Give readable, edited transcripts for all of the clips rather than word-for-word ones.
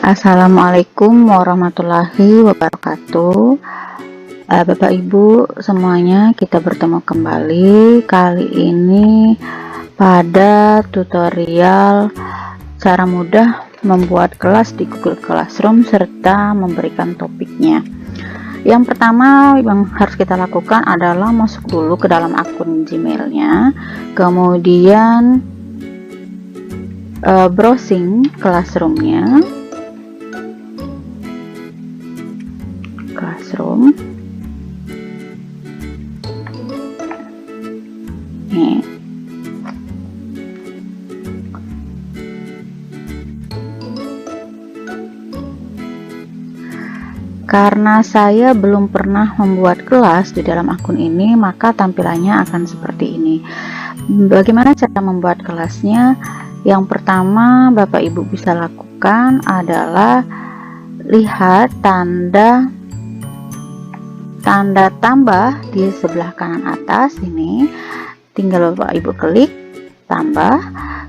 Assalamualaikum warahmatullahi wabarakatuh. Bapak Ibu semuanya, kita bertemu kembali kali ini pada tutorial cara mudah membuat kelas di Google Classroom serta memberikan topiknya. Yang pertama yang harus kita lakukan adalah masuk dulu ke dalam akun Gmailnya, kemudian browsing Classroom-nya. Nih. Karena saya belum pernah membuat kelas di dalam akun ini, maka tampilannya akan seperti ini. Bagaimana cara membuat kelasnya? Yang pertama Bapak Ibu bisa lakukan adalah lihat tanda tambah di sebelah kanan atas ini, tinggal Bapak Ibu klik tambah,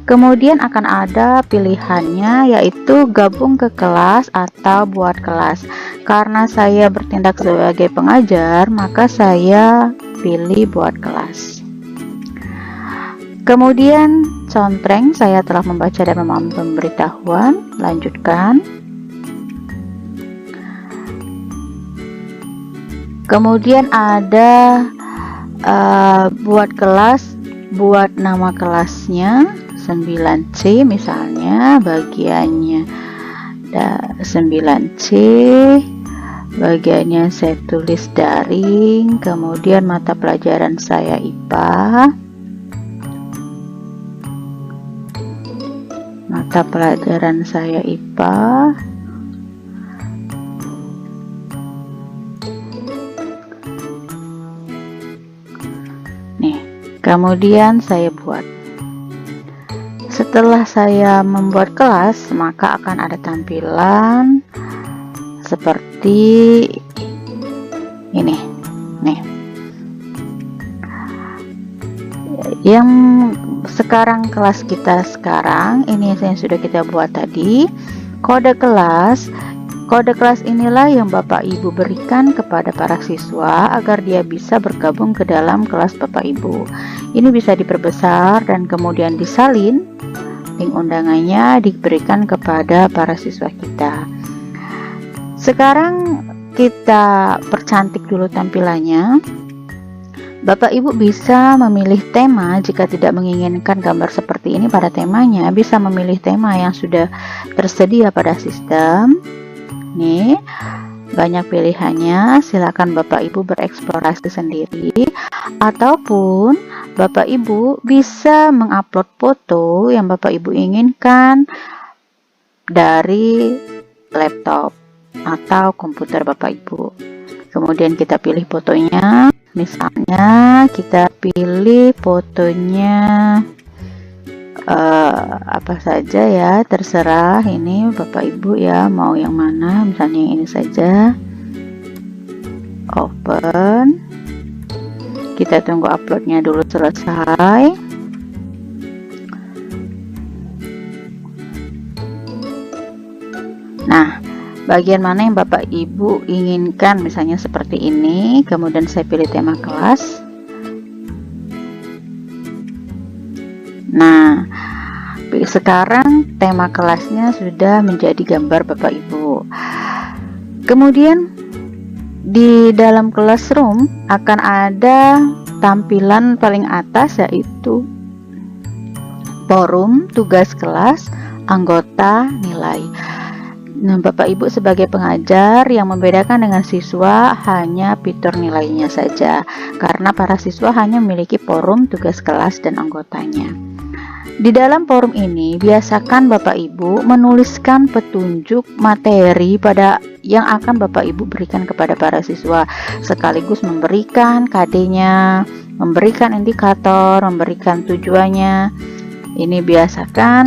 kemudian akan ada pilihannya yaitu gabung ke kelas atau buat kelas. Karena saya bertindak sebagai pengajar, maka saya pilih buat kelas. Kemudian contreng, saya telah membaca dan memahami pemberitahuan, lanjutkan. Kemudian ada buat kelas, buat nama kelasnya 9C misalnya, bagiannya 9C, bagiannya saya tulis daring, kemudian mata pelajaran saya IPA, mata pelajaran saya IPA. Nih, kemudian saya buat. Setelah saya membuat kelas, maka akan ada tampilan seperti ini. Nih, yang sekarang kelas kita sekarang ini yang sudah kita buat tadi, kode kelas. Kode kelas inilah yang Bapak Ibu berikan kepada para siswa agar dia bisa bergabung ke dalam kelas Bapak Ibu. Ini bisa diperbesar dan kemudian disalin. Link undangannya diberikan kepada para siswa kita. Sekarang kita percantik dulu tampilannya. Bapak Ibu bisa memilih tema jika tidak menginginkan gambar seperti ini pada temanya, bisa memilih tema yang sudah tersedia pada sistem. Nih, banyak pilihannya, silakan Bapak Ibu bereksplorasi sendiri, ataupun Bapak Ibu bisa mengupload foto yang Bapak Ibu inginkan dari laptop atau komputer Bapak Ibu. Kemudian kita pilih fotonya, misalnya kita pilih fotonya apa saja ya, terserah ini Bapak Ibu ya, mau yang mana, misalnya yang ini saja. Open, kita tunggu uploadnya dulu selesai. Nah, bagian mana yang Bapak Ibu inginkan, misalnya seperti ini, kemudian saya pilih tema kelas. Nah, sekarang tema kelasnya sudah menjadi gambar Bapak Ibu. Kemudian di dalam Classroom akan ada tampilan paling atas yaitu forum, tugas kelas, anggota, nilai. Nah, Bapak Ibu sebagai pengajar, yang membedakan dengan siswa hanya fitur nilainya saja, karena para siswa hanya memiliki forum, tugas kelas, dan anggotanya. Di dalam forum ini, biasakan Bapak Ibu menuliskan petunjuk materi pada yang akan Bapak Ibu berikan kepada para siswa, sekaligus memberikan KD-nya, memberikan indikator, memberikan tujuannya. Ini biasakan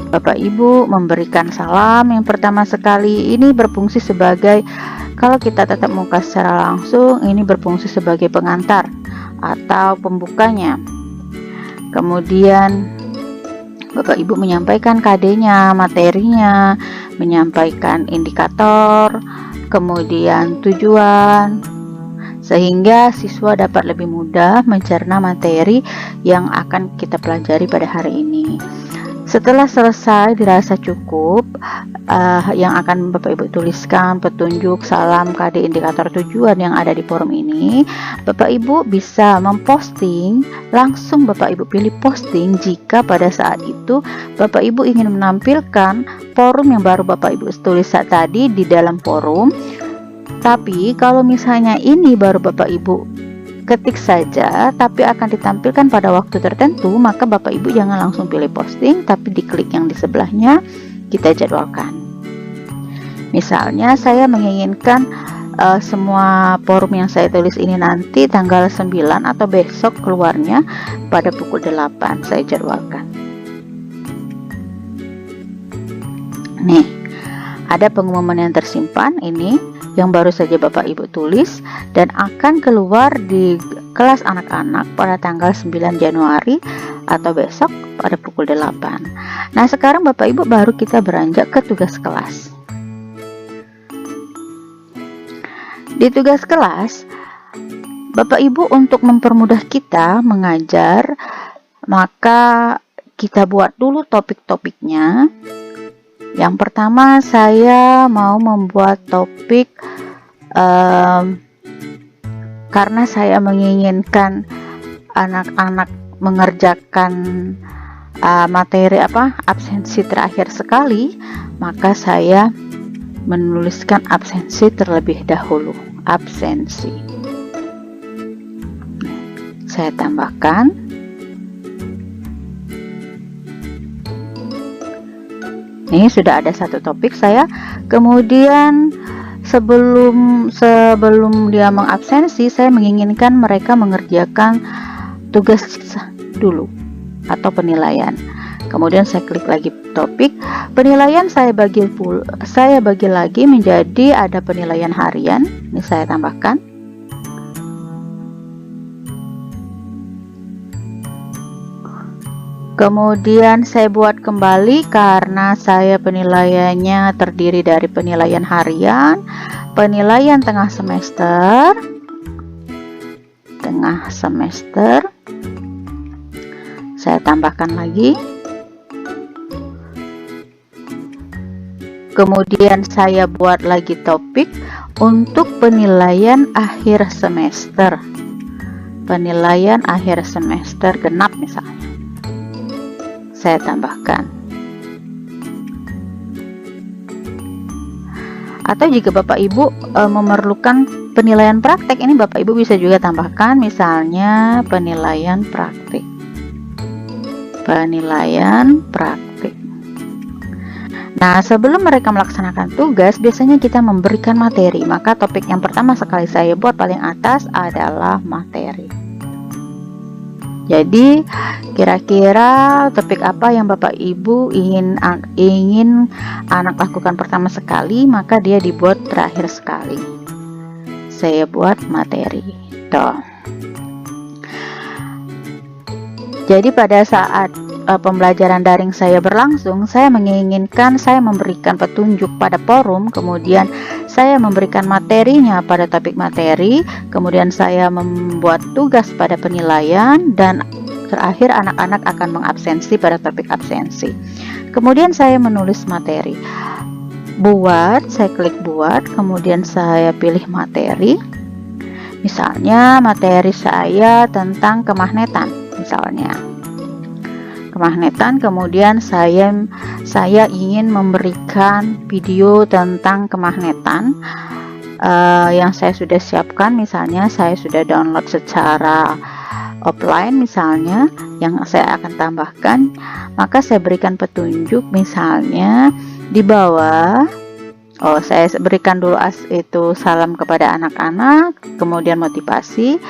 Bapak Ibu memberikan salam yang pertama sekali. Ini berfungsi sebagai, kalau kita tatap muka secara langsung, ini berfungsi sebagai pengantar atau pembukanya. Kemudian Bapak Ibu menyampaikan KD-nya, materinya, menyampaikan indikator, kemudian tujuan, sehingga siswa dapat lebih mudah mencerna materi yang akan kita pelajari pada hari ini. Setelah selesai dirasa cukup, yang akan Bapak Ibu tuliskan petunjuk, salam, KD, indikator tujuan yang ada di forum ini, Bapak Ibu bisa memposting, langsung Bapak Ibu pilih posting jika pada saat itu Bapak Ibu ingin menampilkan forum yang baru Bapak Ibu tulis saat tadi di dalam forum. Tapi kalau misalnya ini baru Bapak Ibu ketik saja tapi akan ditampilkan pada waktu tertentu, maka Bapak Ibu jangan langsung pilih posting, tapi diklik yang di sebelahnya, kita jadwalkan. Misalnya saya menginginkan semua forum yang saya tulis ini nanti tanggal 9 atau besok keluarnya pada pukul 8, saya jadwalkan. Nih, ada pengumuman yang tersimpan ini yang baru saja Bapak Ibu tulis dan akan keluar di kelas anak-anak pada tanggal 9 Januari atau besok pada pukul 8. Nah, sekarang Bapak Ibu baru kita beranjak ke tugas kelas. Di tugas kelas, Bapak Ibu untuk mempermudah kita mengajar, maka kita buat dulu topik-topiknya. Yang pertama, saya mau membuat topik karena saya menginginkan anak-anak mengerjakan materi absensi terakhir sekali, maka saya menuliskan absensi terlebih dahulu. Absensi. Saya tambahkan. Ini sudah ada satu topik saya. Kemudian sebelum dia mengabsensi, saya menginginkan mereka mengerjakan tugas dulu atau penilaian. Kemudian saya klik lagi topik penilaian, saya bagi lagi menjadi ada penilaian harian. Ini saya tambahkan. Kemudian saya buat kembali karena saya penilaiannya terdiri dari penilaian harian, penilaian tengah semester, saya tambahkan lagi. Kemudian saya buat lagi topik untuk penilaian akhir semester, penilaian akhir semester genap misalnya. Saya tambahkan. Atau jika Bapak Ibu memerlukan penilaian praktek, ini Bapak Ibu bisa juga tambahkan, misalnya penilaian praktek. Penilaian praktek. Nah, sebelum mereka melaksanakan tugas, biasanya kita memberikan materi. Maka topik yang pertama sekali saya buat paling atas adalah materi. Jadi kira-kira topik apa yang Bapak Ibu ingin anak lakukan pertama sekali, maka dia dibuat terakhir sekali. Saya buat materi. Tuh. Jadi pada saat pembelajaran daring saya berlangsung, saya menginginkan saya memberikan petunjuk pada forum, kemudian saya memberikan materinya pada topik materi, kemudian saya membuat tugas pada penilaian, dan terakhir anak-anak akan mengabsensi pada topik absensi. Kemudian saya menulis materi. Buat, saya klik buat, kemudian saya pilih materi. Misalnya materi saya tentang kemagnetan, misalnya. Kemagnetan, kemudian saya ingin memberikan video tentang kemagnetan yang saya sudah siapkan. Misalnya saya sudah download secara offline, misalnya yang saya akan tambahkan, maka saya berikan petunjuk misalnya di bawah. Saya berikan dulu itu salam kepada anak-anak, kemudian motivasi,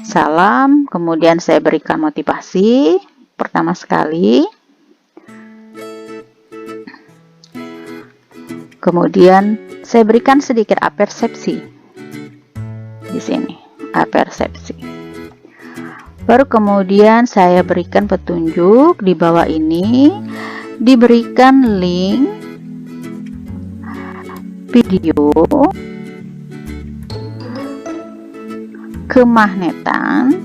salam, kemudian saya berikan motivasi pertama sekali, kemudian saya berikan sedikit apersepsi di sini, apersepsi. Baru kemudian saya berikan petunjuk di bawah ini, diberikan link video kemagnetan.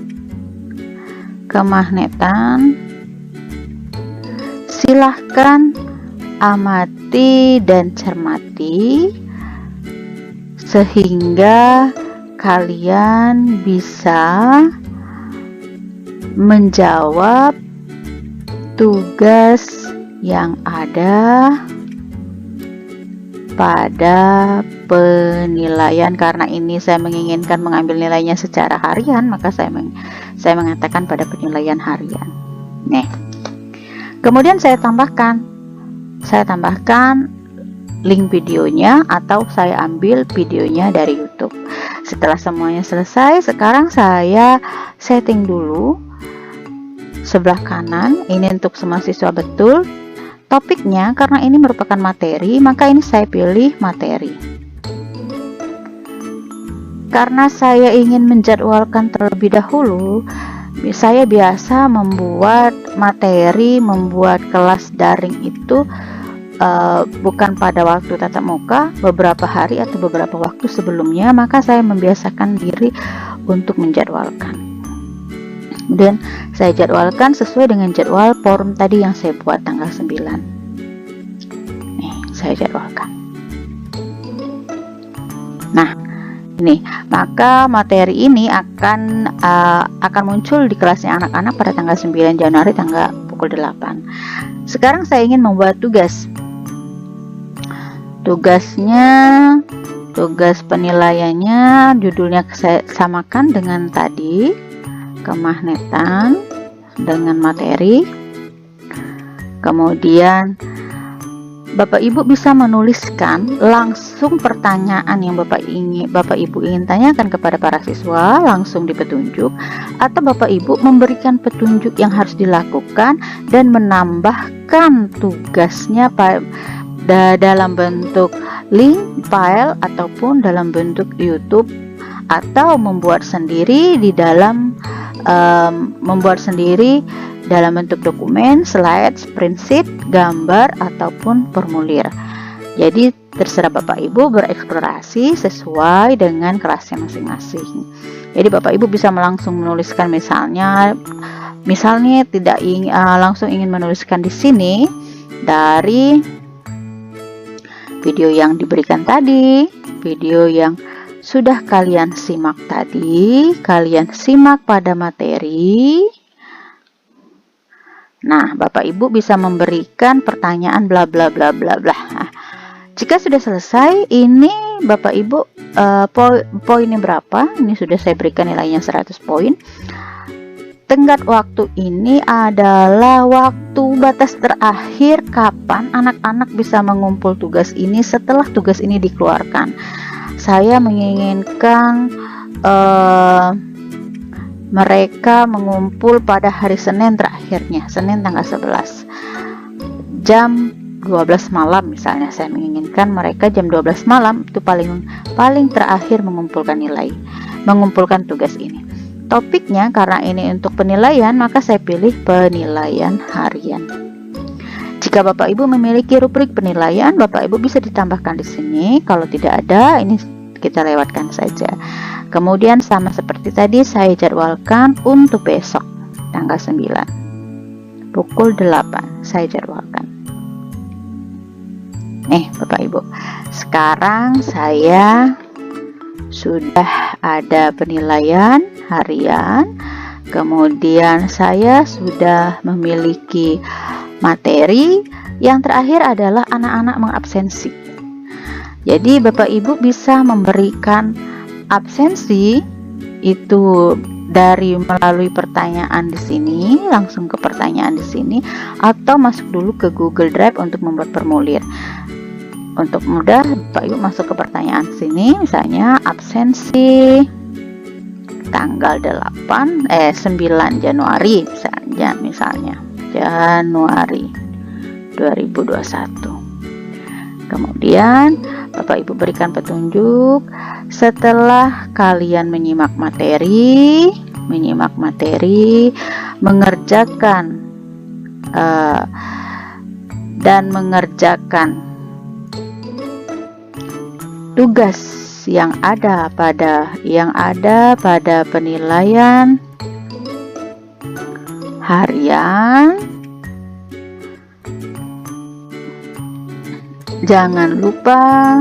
Silahkan amati dan cermati sehingga kalian bisa menjawab tugas yang ada pada penilaian. Karena ini saya menginginkan mengambil nilainya secara harian, maka saya mengatakan pada penilaian harian. Nih, kemudian saya tambahkan link videonya, atau saya ambil videonya dari YouTube. Setelah semuanya selesai, sekarang saya setting dulu sebelah kanan. Ini untuk semua siswa betul topiknya. Karena ini merupakan materi, maka ini saya pilih materi. Karena saya ingin menjadwalkan terlebih dahulu, saya biasa membuat materi, membuat kelas daring itu bukan pada waktu tatap muka, beberapa hari atau beberapa waktu sebelumnya. Maka saya membiasakan diri untuk menjadwalkan, dan saya jadwalkan sesuai dengan jadwal forum tadi yang saya buat tanggal 9. Nih, saya jadwalkan. Nah, ini maka materi ini akan muncul di kelasnya anak-anak pada tanggal 9 Januari tanggal pukul 8. Sekarang saya ingin membuat tugas penilaiannya, judulnya saya samakan dengan tadi, kemagnetan dengan materi. Kemudian Bapak Ibu bisa menuliskan langsung pertanyaan yang Bapak Ibu ingin tanyakan kepada para siswa langsung di petunjuk, atau Bapak Ibu memberikan petunjuk yang harus dilakukan dan menambahkan tugasnya dalam bentuk link file ataupun dalam bentuk YouTube, atau membuat sendiri dalam bentuk dokumen, slide, spreadsheet, gambar ataupun formulir. Jadi terserah Bapak Ibu bereksplorasi sesuai dengan kelasnya masing-masing. Jadi Bapak Ibu bisa langsung menuliskan, misalnya tidak langsung ingin menuliskan di sini dari video yang diberikan tadi, video yang sudah kalian simak tadi, kalian simak pada materi. Nah, Bapak Ibu bisa memberikan pertanyaan bla bla bla bla bla. Nah, jika sudah selesai, ini Bapak Ibu poinnya berapa? Ini sudah saya berikan nilainya 100 poin. Tenggat waktu ini adalah waktu batas terakhir kapan anak-anak bisa mengumpul tugas ini setelah tugas ini dikeluarkan. Saya menginginkan mereka mengumpul pada hari Senin terakhirnya, Senin tanggal 11 jam 12 malam misalnya. Saya menginginkan mereka jam 12 malam itu paling terakhir mengumpulkan tugas ini. Topiknya karena ini untuk penilaian, maka saya pilih penilaian harian. Jika Bapak Ibu memiliki rubrik penilaian, Bapak Ibu bisa ditambahkan di sini. Kalau tidak ada, ini kita lewatkan saja. Kemudian sama seperti tadi, saya jadwalkan untuk besok tanggal 9 pukul 8 saya jadwalkan. Bapak Ibu, sekarang saya sudah ada penilaian harian, kemudian saya sudah memiliki materi. Yang terakhir adalah anak-anak mengabsensi. Jadi Bapak Ibu bisa memberikan absensi itu melalui pertanyaan di sini, langsung ke pertanyaan di sini, atau masuk dulu ke Google Drive untuk membuat formulir. Untuk mudah, Bapak Ibu masuk ke pertanyaan sini, misalnya absensi tanggal 9 Januari misalnya Januari 2021. Kemudian Bapak Ibu berikan petunjuk setelah kalian menyimak materi, menyimak materi, mengerjakan dan mengerjakan tugas yang ada pada penilaian harian. Jangan lupa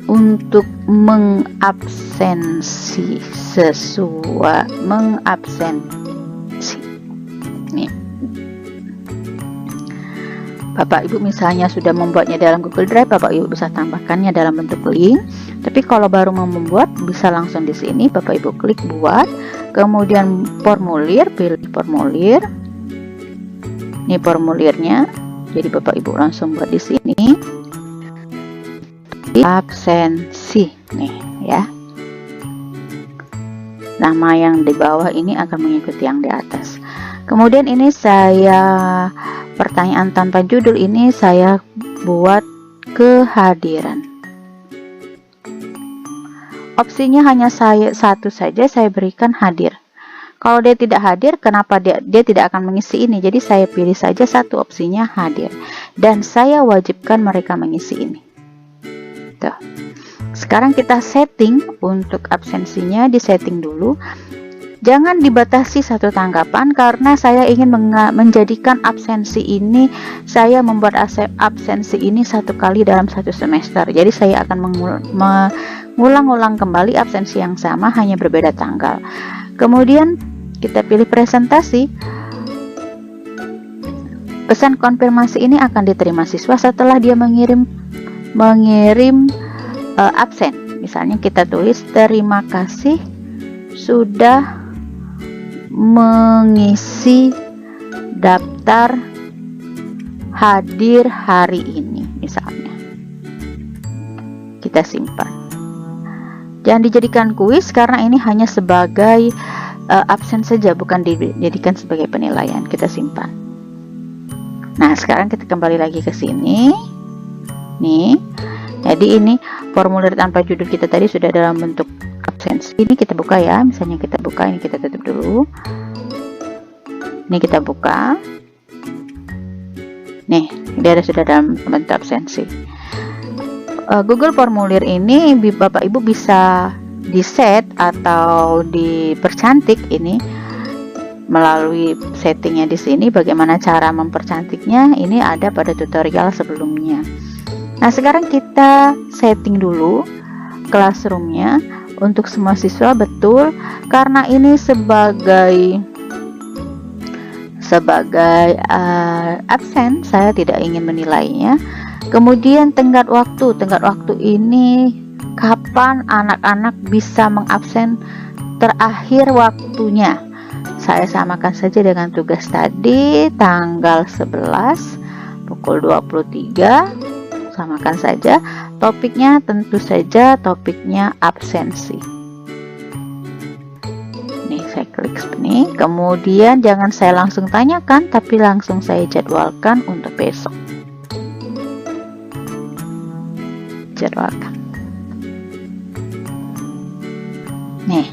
untuk mengabsensi nih. Bapak Ibu misalnya sudah membuatnya dalam Google Drive, Bapak Ibu bisa tambahkannya dalam bentuk link. Tapi kalau baru mau membuat, bisa langsung di sini Bapak Ibu klik buat, kemudian formulir, pilih formulir. Ini formulirnya. Jadi Bapak Ibu langsung buat di sini. Absensi nih ya. Nama yang di bawah ini akan mengikuti yang di atas. Kemudian ini pertanyaan tanpa judul ini saya buat kehadiran. Opsinya hanya satu saja, saya berikan hadir. Kalau dia tidak hadir, kenapa dia tidak akan mengisi ini? Jadi saya pilih saja satu, opsinya hadir, dan saya wajibkan mereka mengisi ini. Tuh. Sekarang kita setting untuk absensinya, disetting dulu. Jangan dibatasi satu tanggapan, karena saya ingin menjadikan absensi ini, saya membuat absensi ini satu kali dalam satu semester. Jadi saya akan mengulang-ulang kembali absensi yang sama, hanya berbeda tanggal. Kemudian kita pilih presentasi. Pesan konfirmasi ini akan diterima siswa setelah dia mengirim absen. Misalnya kita tulis terima kasih sudah mengisi daftar hadir hari ini, misalnya. Kita simpan. Jangan dijadikan kuis karena ini hanya sebagai absen saja, bukan dijadikan sebagai penilaian. Kita simpan. Nah, sekarang kita kembali lagi ke sini. Nih. Jadi ini formulir tanpa judul kita tadi sudah dalam bentuk absensi. Ini kita buka ya. Misalnya kita buka, ini kita tutup dulu. Ini kita buka. Nih, dia sudah dalam bentuk absensi. Google formulir ini Bapak Ibu bisa di-set atau dipercantik ini melalui settingnya di sini. Bagaimana cara mempercantiknya? Ini ada pada tutorial sebelumnya. Nah, sekarang kita setting dulu classroomnya untuk semua siswa betul, karena ini sebagai absen, saya tidak ingin menilainya. Kemudian tenggat waktu ini kapan anak-anak bisa mengabsen terakhir waktunya. Saya samakan saja dengan tugas tadi, tanggal 11 pukul 23. Samakan saja. Topiknya tentu saja topiknya absensi. Nih, saya klik sini. Kemudian jangan saya langsung tanyakan, tapi langsung saya jadwalkan untuk besok. Jadwalkan. Nih.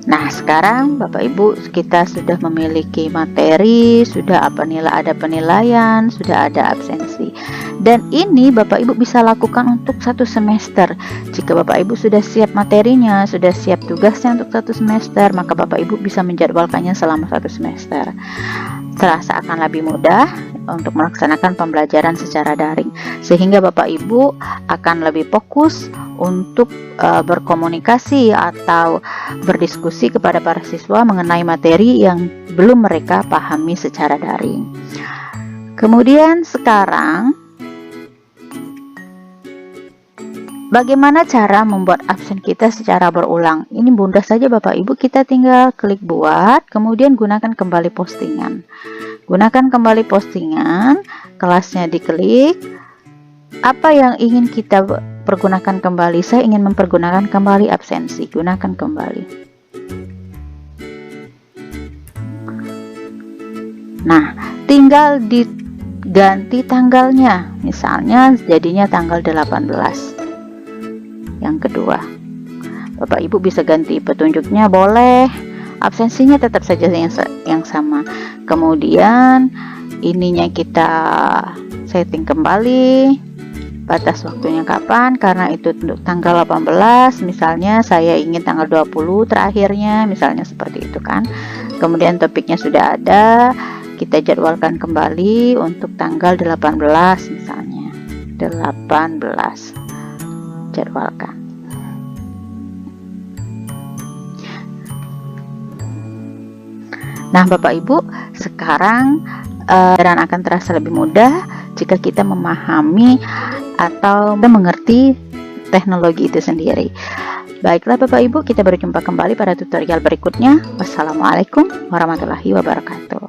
Nah, sekarang Bapak Ibu kita sudah memiliki materi, sudah ada penilaian, sudah ada absensi. Dan ini Bapak Ibu bisa lakukan untuk satu semester. Jika Bapak Ibu sudah siap materinya, sudah siap tugasnya untuk satu semester, maka Bapak Ibu bisa menjadwalkannya selama satu semester. Terasa akan lebih mudah untuk melaksanakan pembelajaran secara daring, sehingga Bapak Ibu akan lebih fokus untuk berkomunikasi atau berdiskusi kepada para siswa mengenai materi yang belum mereka pahami secara daring. Kemudian sekarang, bagaimana cara membuat absen kita secara berulang? Ini mudah saja Bapak Ibu, kita tinggal klik buat, kemudian gunakan kembali postingan. Gunakan kembali postingan, kelasnya diklik. Apa yang ingin kita pergunakan kembali? Saya ingin mempergunakan kembali absensi. Gunakan kembali. Nah, tinggal diganti tanggalnya. Misalnya jadinya tanggal 18. Yang kedua. Bapak Ibu bisa ganti petunjuknya, boleh, absensinya tetap saja yang sama. Kemudian ininya kita setting kembali, batas waktunya kapan, karena itu untuk tanggal 18, misalnya saya ingin tanggal 20 terakhirnya, misalnya seperti itu kan. Kemudian topiknya sudah ada, kita jadwalkan kembali untuk tanggal 18 misalnya, 18 jadwalkan. Nah Bapak Ibu, sekarang dan akan terasa lebih mudah jika kita memahami atau mengerti teknologi itu sendiri. Baiklah Bapak Ibu, kita berjumpa kembali pada tutorial berikutnya. Wassalamualaikum warahmatullahi wabarakatuh.